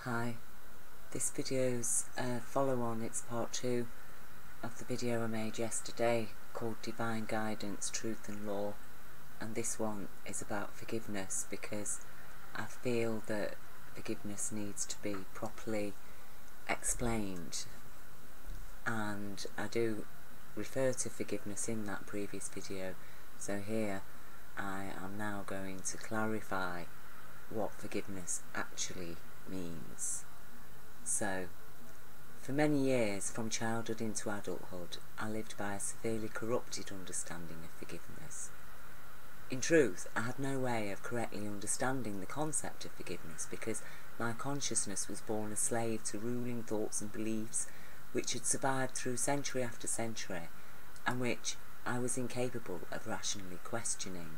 Hi, this video's follow-on. It's part 2 of the video I made yesterday called Divine Guidance, Truth and Law, and this one is about forgiveness because I feel that forgiveness needs to be properly explained, and I do refer to forgiveness in that previous video, so here I am now going to clarify what forgiveness actually means. So, for many years, from childhood into adulthood, I lived by a severely corrupted understanding of forgiveness. In truth, I had no way of correctly understanding the concept of forgiveness because my consciousness was born a slave to ruling thoughts and beliefs which had survived through century after century and which I was incapable of rationally questioning.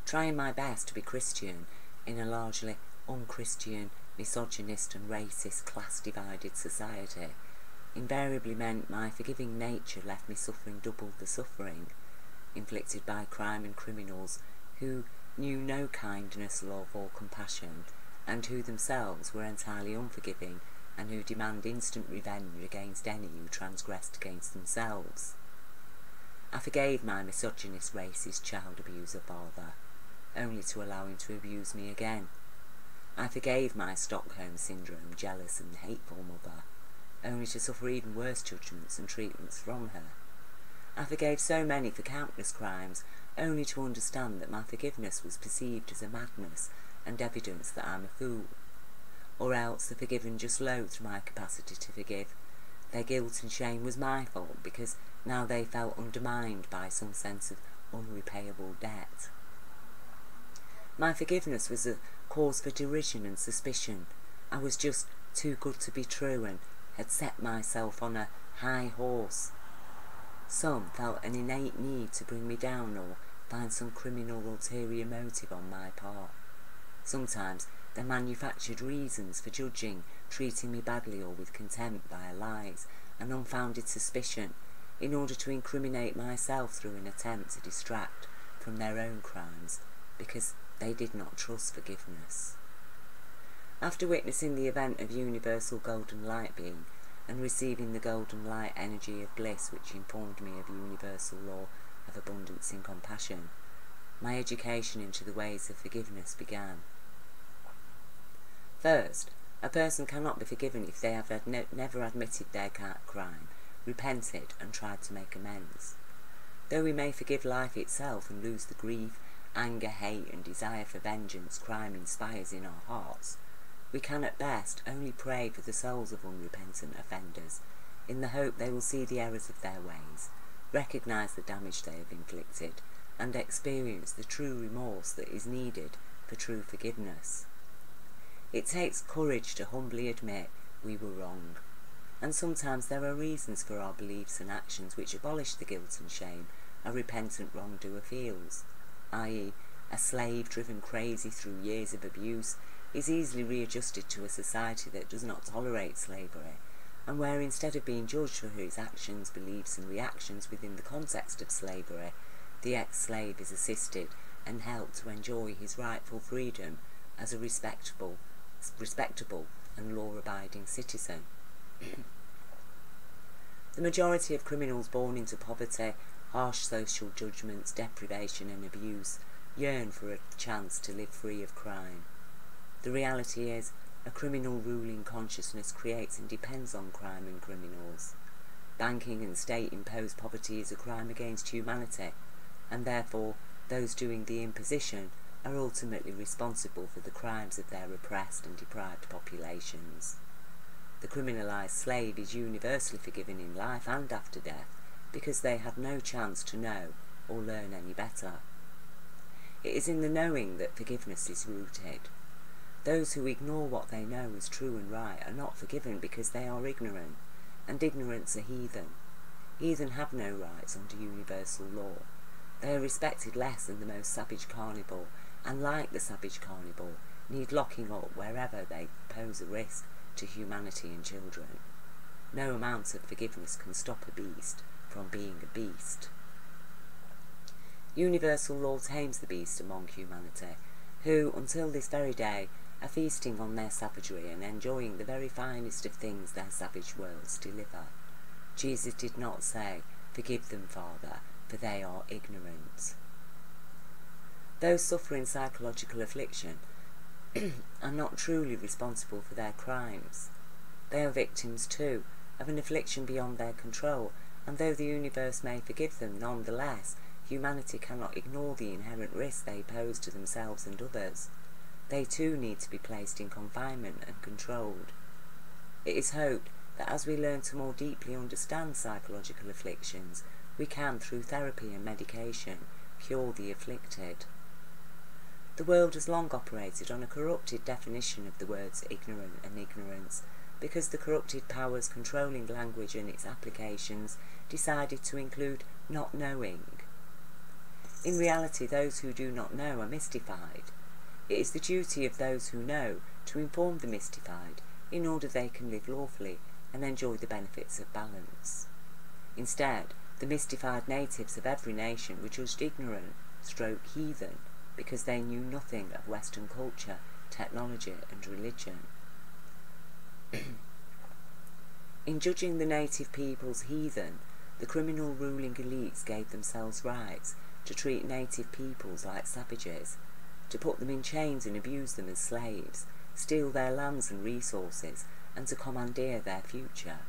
Trying my best to be Christian in a largely unchristian, misogynist and racist class-divided society invariably meant my forgiving nature left me suffering double the suffering inflicted by crime and criminals who knew no kindness, love or compassion, and who themselves were entirely unforgiving and who demand instant revenge against any who transgressed against themselves. I forgave my misogynist, racist, child abuser father, only to allow him to abuse me again. I forgave my Stockholm Syndrome, jealous and hateful mother, only to suffer even worse judgments and treatments from her. I forgave so many for countless crimes, only to understand that my forgiveness was perceived as a madness and evidence that I'm a fool. Or else the forgiven just loathed my capacity to forgive. Their guilt and shame was my fault because now they felt undermined by some sense of unrepayable debt. My forgiveness was a cause for derision and suspicion. I was just too good to be true and had set myself on a high horse. Some felt an innate need to bring me down or find some criminal ulterior motive on my part. Sometimes they manufactured reasons for judging, treating me badly or with contempt via lies and unfounded suspicion in order to incriminate myself through an attempt to distract from their own crimes because they did not trust forgiveness. After witnessing the event of universal golden light being and receiving the golden light energy of bliss which informed me of universal law of abundance and compassion, my education into the ways of forgiveness began. First, a person cannot be forgiven if they have never admitted their crime, repented and tried to make amends. Though we may forgive life itself and lose the grief, anger, hate and desire for vengeance crime inspires in our hearts, we can at best only pray for the souls of unrepentant offenders in the hope they will see the errors of their ways, recognise the damage they have inflicted and experience the true remorse that is needed for true forgiveness. It takes courage to humbly admit we were wrong, and sometimes there are reasons for our beliefs and actions which abolish the guilt and shame a repentant wrongdoer feels, i.e. a slave driven crazy through years of abuse is easily readjusted to a society that does not tolerate slavery, and where instead of being judged for his actions, beliefs and reactions within the context of slavery, the ex-slave is assisted and helped to enjoy his rightful freedom as a respectable and law-abiding citizen. The majority of criminals born into poverty, harsh social judgments, deprivation and abuse yearn for a chance to live free of crime. The reality is, a criminal ruling consciousness creates and depends on crime and criminals. Banking and state-imposed poverty is a crime against humanity, and therefore those doing the imposition are ultimately responsible for the crimes of their oppressed and deprived populations. The criminalised slave is universally forgiven in life and after death because they have no chance to know or learn any better. It is in the knowing that forgiveness is rooted. Those who ignore what they know is true and right are not forgiven because they are ignorant, and ignorance are heathen. Heathen have no rights under universal law. They are respected less than the most savage carnivore, and like the savage carnivore, need locking up wherever they pose a risk to humanity and children. No amount of forgiveness can stop a beast from being a beast. Universal law tames the beast among humanity, who, until this very day, are feasting on their savagery and enjoying the very finest of things their savage worlds deliver. Jesus did not say, "Forgive them, Father, for they are ignorant." Those suffering psychological affliction are not truly responsible for their crimes. They are victims too of an affliction beyond their control, and though the universe may forgive them, nonetheless humanity cannot ignore the inherent risk they pose to themselves and others. They too need to be placed in confinement and controlled. It is hoped that as we learn to more deeply understand psychological afflictions, we can, through therapy and medication, cure the afflicted. The world has long operated on a corrupted definition of the words ignorant and ignorance, because the corrupted powers controlling language and its applications decided to include not knowing. In reality, those who do not know are mystified. It is the duty of those who know to inform the mystified in order they can live lawfully and enjoy the benefits of balance. Instead, the mystified natives of every nation were judged ignorant, heathen, because they knew nothing of Western culture, technology and religion. In judging the native peoples heathen, the criminal ruling elites gave themselves rights to treat native peoples like savages, to put them in chains and abuse them as slaves, steal their lands and resources, and to commandeer their future.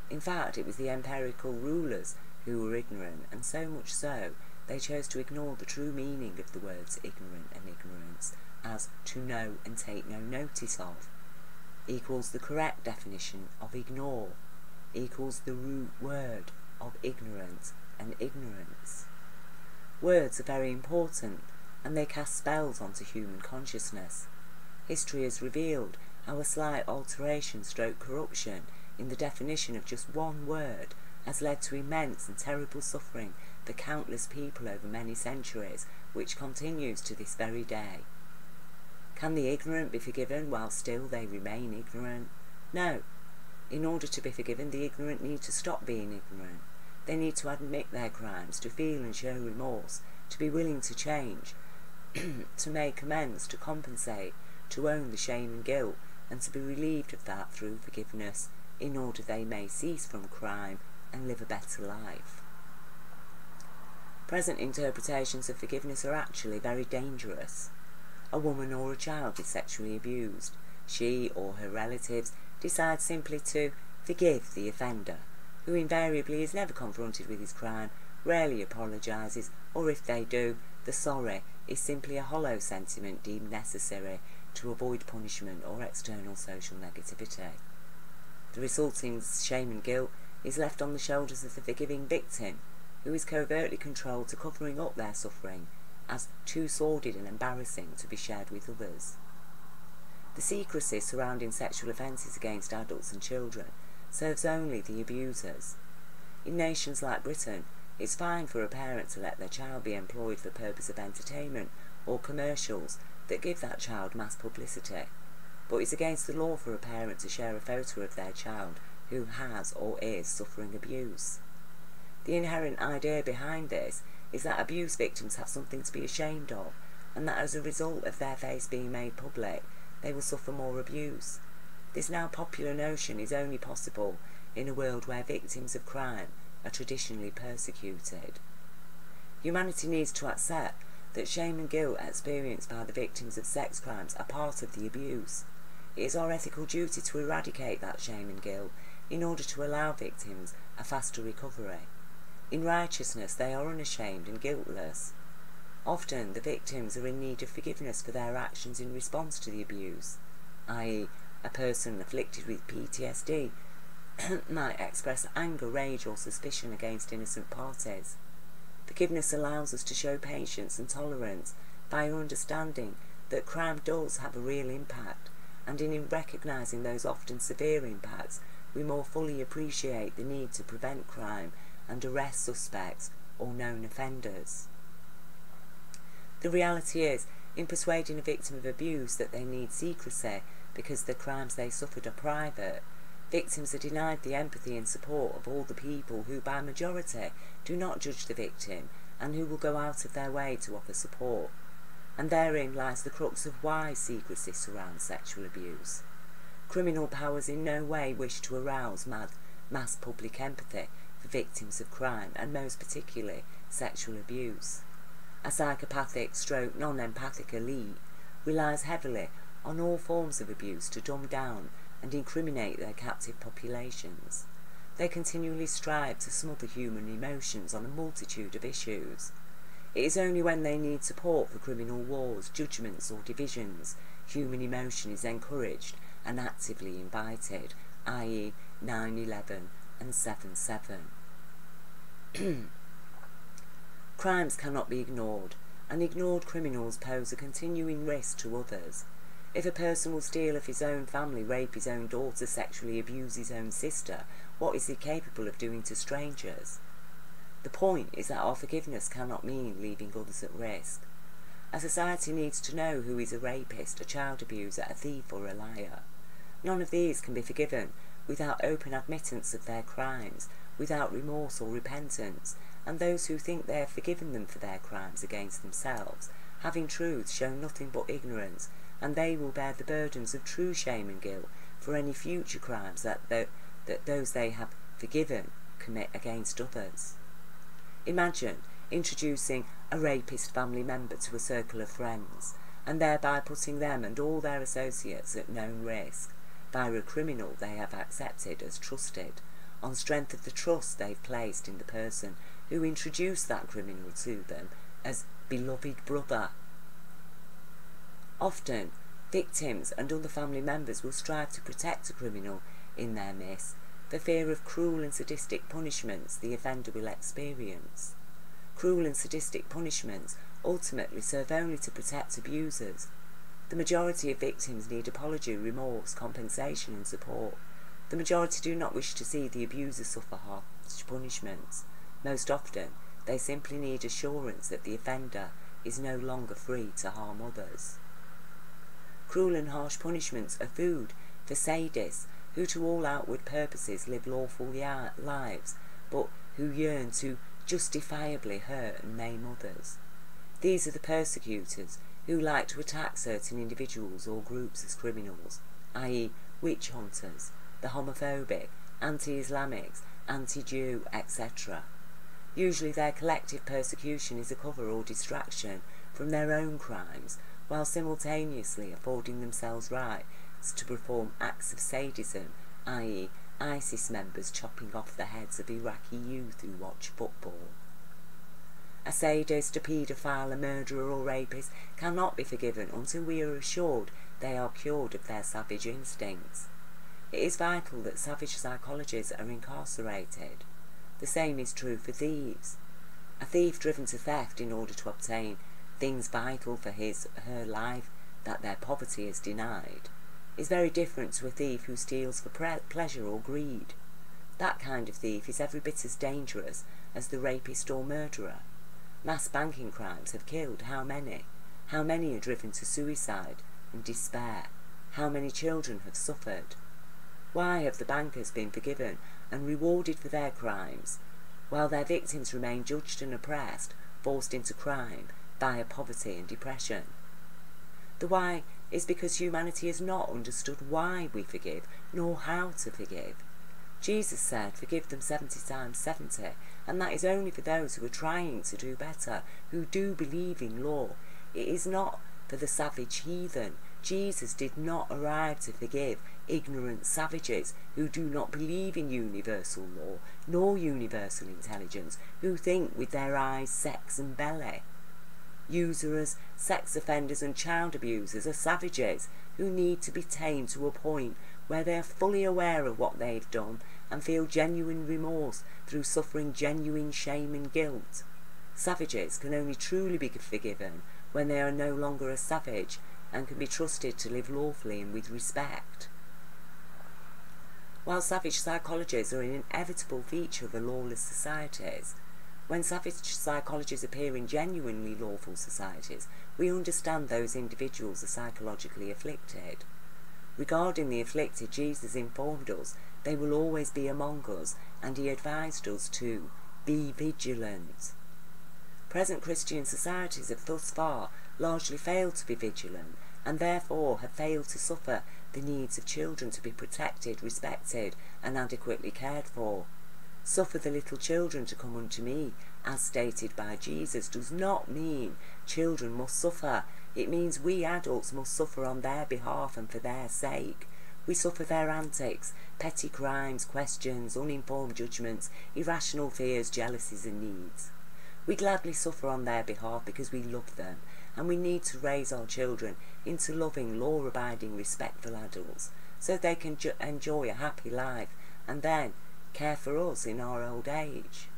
In fact, it was the empirical rulers who were ignorant, and so much so, they chose to ignore the true meaning of the words ignorant and ignorance as to know and take no notice of, equals the correct definition of ignore, equals the root word of ignorance and ignorance. Words are very important, and they cast spells onto human consciousness. History has revealed how a slight alteration / corruption in the definition of just one word has led to immense and terrible suffering for countless people over many centuries, which continues to this very day. Can the ignorant be forgiven while still they remain ignorant? No. In order to be forgiven, the ignorant need to stop being ignorant. They need to admit their crimes, to feel and show remorse, to be willing to change, to make amends, to compensate, to own the shame and guilt, and to be relieved of that through forgiveness, in order they may cease from crime and live a better life. Present interpretations of forgiveness are actually very dangerous. A woman or a child is sexually abused. She or her relatives decide simply to forgive the offender, who invariably is never confronted with his crime, rarely apologises, or if they do, the sorry is simply a hollow sentiment deemed necessary to avoid punishment or external social negativity. The resulting shame and guilt is left on the shoulders of the forgiving victim, who is covertly controlled to covering up their suffering as too sordid and embarrassing to be shared with others. The secrecy surrounding sexual offences against adults and children serves only the abusers. In nations like Britain, it's fine for a parent to let their child be employed for purpose of entertainment or commercials that give that child mass publicity, but it's against the law for a parent to share a photo of their child who has or is suffering abuse. The inherent idea behind this is that abuse victims have something to be ashamed of, and that as a result of their face being made public, they will suffer more abuse. This now popular notion is only possible in a world where victims of crime are traditionally persecuted. Humanity needs to accept that shame and guilt experienced by the victims of sex crimes are part of the abuse. It is our ethical duty to eradicate that shame and guilt in order to allow victims a faster recovery. In righteousness, they are unashamed and guiltless. Often, the victims are in need of forgiveness for their actions in response to the abuse, i.e., a person afflicted with PTSD might express anger, rage or suspicion against innocent parties. Forgiveness allows us to show patience and tolerance by understanding that crime does have a real impact, and in recognising those often severe impacts, we more fully appreciate the need to prevent crime and arrest suspects or known offenders. The reality is, in persuading a victim of abuse that they need secrecy because the crimes they suffered are private, victims are denied the empathy and support of all the people who by majority do not judge the victim and who will go out of their way to offer support. and therein lies the crux of why secrecy surrounds sexual abuse. Criminal powers in no way wish to arouse mass public empathy for victims of crime, and most particularly sexual abuse. A psychopathic stroke non-empathic elite relies heavily on all forms of abuse to dumb down and incriminate their captive populations. They continually strive to smother human emotions on a multitude of issues. It is only when they need support for criminal wars, judgments or divisions human emotion is encouraged and actively invited, i.e. 9/11 and 7/7. Crimes cannot be ignored, and ignored criminals pose a continuing risk to others. If a person will steal of his own family, rape his own daughter, sexually abuse his own sister, what is he capable of doing to strangers? The point is that our forgiveness cannot mean leaving others at risk. A society needs to know who is a rapist, a child abuser, a thief or a liar. None of these can be forgiven without open admittance of their crimes, without remorse or repentance, and those who think they have forgiven them for their crimes against themselves, have in truth shown nothing but ignorance, and they will bear the burdens of true shame and guilt for any future crimes that those they have forgiven commit against others. Imagine introducing a rapist family member to a circle of friends, and thereby putting them and all their associates at known risk by a criminal they have accepted as trusted, on strength of the trust they've placed in the person who introduced that criminal to them as beloved brother. Often, victims and other family members will strive to protect a criminal in their midst for fear of cruel and sadistic punishments the offender will experience. Cruel and sadistic punishments ultimately serve only to protect abusers. The majority of victims need apology, remorse, compensation and support. The majority do not wish to see the abuser suffer harsh punishments. Most often, they simply need assurance that the offender is no longer free to harm others. Cruel and harsh punishments are food for sadists who to all outward purposes live lawful lives, but who yearn to justifiably hurt and maim others. These are the persecutors who like to attack certain individuals or groups as criminals, i.e. witch hunters, the homophobic, anti-Islamics, anti-Jew, etc. Usually their collective persecution is a cover or distraction from their own crimes, while simultaneously affording themselves rights to perform acts of sadism, i.e. ISIS members chopping off the heads of Iraqi youth who watch football. A sadist, a paedophile, a murderer or rapist cannot be forgiven until we are assured they are cured of their savage instincts. It is vital that savage psychologists are incarcerated. The same is true for thieves. A thief driven to theft in order to obtain things vital for his or her life that their poverty is denied is very different to a thief who steals for pleasure or greed. That kind of thief is every bit as dangerous as the rapist or murderer. Mass banking crimes have killed how many? How many are driven to suicide and despair? How many children have suffered? Why have the bankers been forgiven and rewarded for their crimes, while their victims remain judged and oppressed, forced into crime via poverty and depression? The why is because humanity has not understood why we forgive, nor how to forgive. Jesus said, forgive them 70 times 70, and that is only for those who are trying to do better, who do believe in law. It is not for the savage heathen. Jesus did not arrive to forgive ignorant savages who do not believe in universal law, nor universal intelligence, who think with their eyes, sex and belly. Usurers, sex offenders and child abusers are savages who need to be tamed to a point where they are fully aware of what they've done and feel genuine remorse through suffering genuine shame and guilt. Savages can only truly be forgiven when they are no longer a savage and can be trusted to live lawfully and with respect. While savage psychologies are an inevitable feature of a lawless societies, when savage psychologies appear in genuinely lawful societies, we understand those individuals are psychologically afflicted. Regarding the afflicted, Jesus informed us they will always be among us, and he advised us to be vigilant. Present Christian societies have thus far largely failed to be vigilant, and therefore have failed to suffer the needs of children to be protected, respected, and adequately cared for. Suffer the little children to come unto me, as stated by Jesus, does not mean children must suffer. It means we adults must suffer on their behalf and for their sake. We suffer their antics, petty crimes, questions, uninformed judgments, irrational fears, jealousies and needs. We gladly suffer on their behalf because we love them, and we need to raise our children into loving, law-abiding, respectful adults so they can enjoy a happy life and then care for us in our old age.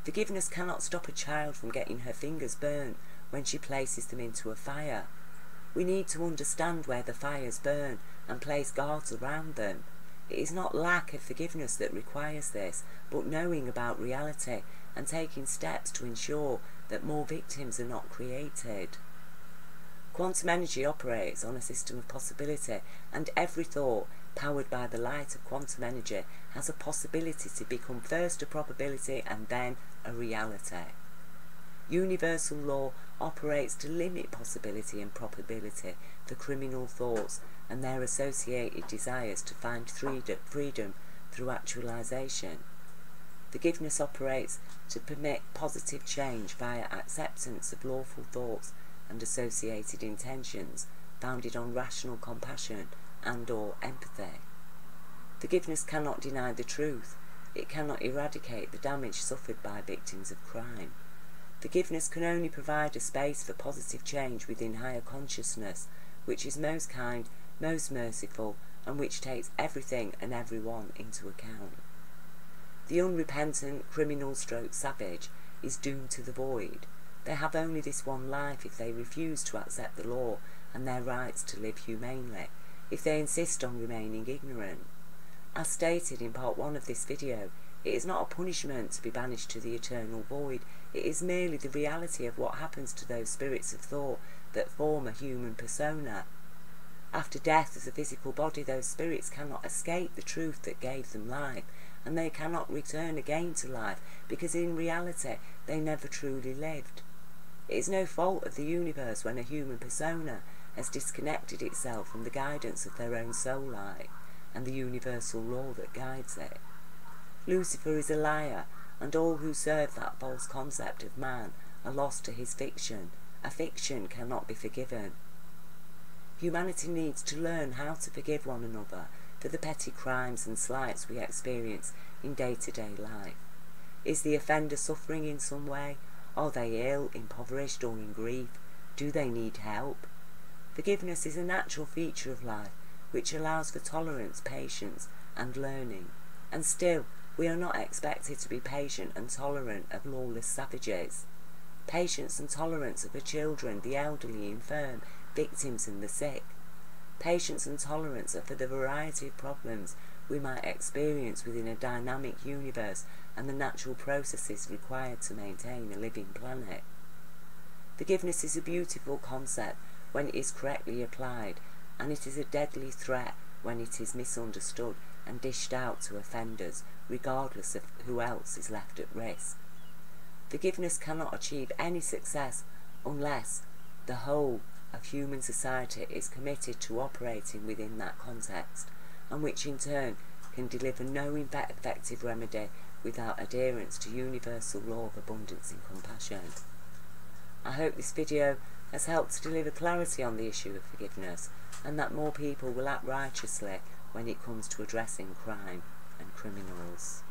Forgiveness cannot stop a child from getting her fingers burnt when she places them into a fire. We need to understand where the fires burn and place guards around them. It is not lack of forgiveness that requires this, but knowing about reality and taking steps to ensure that more victims are not created. Quantum energy operates on a system of possibility, and every thought powered by the light of quantum energy has a possibility to become first a probability and then a reality. Universal law operates to limit possibility and probability for criminal thoughts and their associated desires to find freedom through actualization. Forgiveness operates to permit positive change via acceptance of lawful thoughts and associated intentions founded on rational compassion and/or empathy. Forgiveness cannot deny the truth. It cannot eradicate the damage suffered by victims of crime. Forgiveness can only provide a space for positive change within higher consciousness, which is most kind, most merciful, and which takes everything and everyone into account. The unrepentant criminal/savage is doomed to the void. They have only this one life if they refuse to accept the law and their rights to live humanely, if they insist on remaining ignorant. As stated in part 1 of this video, it is not a punishment to be banished to the eternal void. It is merely the reality of what happens to those spirits of thought that form a human persona. After death of the physical body, those spirits cannot escape the truth that gave them life, and they cannot return again to life, because in reality they never truly lived. It is no fault of the universe when a human persona has disconnected itself from the guidance of their own soul light and the universal law that guides it. Lucifer is a liar, and all who serve that false concept of man are lost to his fiction. A fiction cannot be forgiven. Humanity needs to learn how to forgive one another for the petty crimes and slights we experience in day-to-day life. Is the offender suffering in some way? Are they ill, impoverished, or in grief? Do they need help? Forgiveness is a natural feature of life which allows for tolerance, patience, and learning. And still, we are not expected to be patient and tolerant of lawless savages. Patience and tolerance are for children, the elderly, infirm, victims and the sick. Patience and tolerance are for the variety of problems we might experience within a dynamic universe and the natural processes required to maintain a living planet. Forgiveness is a beautiful concept when it is correctly applied, and it is a deadly threat when it is misunderstood and dished out to offenders, regardless of who else is left at risk. Forgiveness cannot achieve any success unless the whole of human society is committed to operating within that context, and which in turn can deliver no effective remedy without adherence to universal law of abundance and compassion. I hope this video has helped to deliver clarity on the issue of forgiveness, and that more people will act righteously when it comes to addressing crime and criminals.